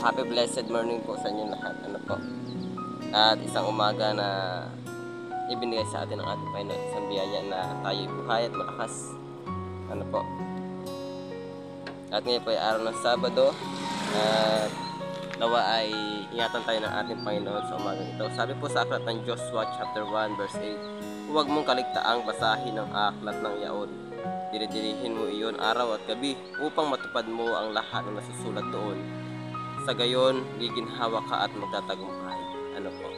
Happy blessed morning po sa inyo lahat. Ano po? At isang umaga na ibinigay sa atin ng ating Panginoon. Isang biyaya na tayo'y buhay at malakas. Ano po? At ngayon po ay araw ng Sabado. At nawa ay ingatan tayo ng ating Panginoon sa umaga ito. Sabi po sa aklat ng Joshua chapter 1 verse 8, huwag mong kaligtaang basahin ang aklat ng yaon. Dinidirihin mo iyon araw at gabi upang matupad mo ang lahat ng nasusulat doon. Sa gayon, giginhawa ka at magtatagumpay. Ano po?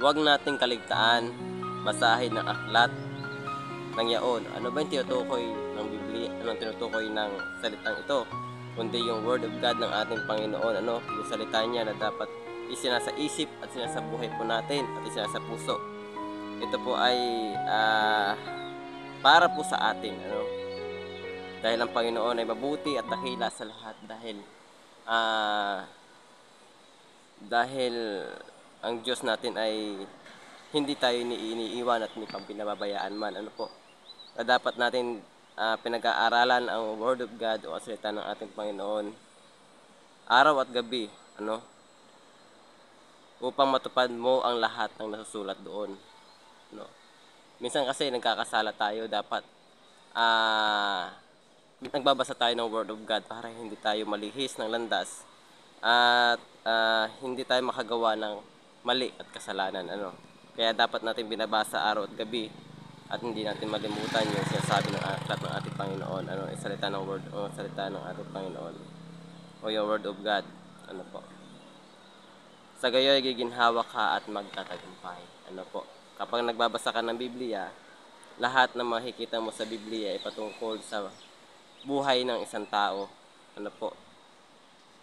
Huwag nating kaligtaan basahin ng aklat ng yaon. Ano ba yung tinutukoy ng Biblia? Anong tinutukoy ng salitang ito? Kundi yung Word of God ng ating Panginoon. Ano? Yung salita niya na dapat isinasa isip at sinasa buhay po natin at isinasa puso. Ito po ay para po sa atin. Ano? Dahil ang Panginoon ay mabuti at dakila sa lahat. Dahil ang Diyos natin ay hindi tayo iniiwan at hindi pang pinababayaan man. Ano po? Na dapat natin pinag-aaralan ang Word of God o ang salita ng ating Panginoon araw at gabi. Ano? Upang matupad mo ang lahat ng nasusulat doon. No? Minsan kasi nagkakasala tayo, dapat nagbabasa tayo ng Word of God para hindi tayo malihis ng landas at hindi tayo makagawa ng mali at kasalanan. Ano? Kaya dapat natin binabasa araw at gabi at hindi natin malimutan yung sinasabi ng aklat ng ating Panginoon. Ano? Salita ng Word o salita ng ating Panginoon o yung Word of God. Ano po? Sa gayoy giginhawa ka at magtatagumpay. Ano po? Kapag nagbabasa ka ng Biblia, lahat ng makikita mo sa Biblia ay patungkol sa buhay ng isang tao. Ano po?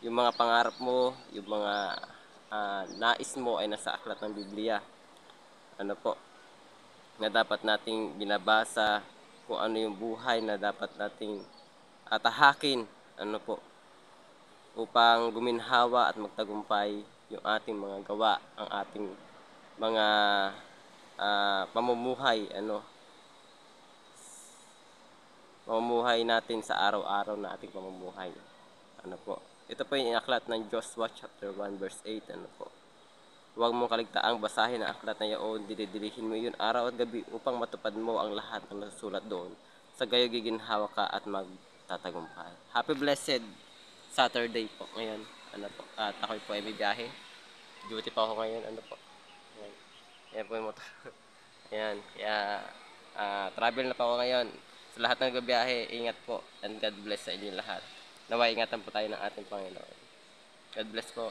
Yung mga pangarap mo, yung mga nais mo ay nasa aklat ng Biblia. Ano po? Na dapat nating binabasa kung ano yung buhay na dapat nating atahakin. Ano po? Upang guminhawa at magtagumpay yung ating mga gawa, ang ating mga pamumuhay, pamumuhay natin sa araw-araw na ating pamumuhay. Ano po? Ito po yung aklat ng Joshua chapter 1 verse 8. Ano po? Huwag mong kaligtaang basahin ang aklat na yaon, didirihin mo yun araw at gabi upang matupad mo ang lahat ng nasusulat doon. Sa gayo giginhawa ka at magtatagumpay. Happy blessed Saturday po ngayon. Ano po? At ako'y po ay bibiyahe. Duty pa ako ngayon. Ano po? Ayan. Ayan po yung motor. Ayan. Kaya travel na pa ako ngayon. Sa lahat ng nagbibiyahe, ingat po. And God bless sa inyo lahat. Naway ingatan po tayo ng ating Panginoon. God bless po.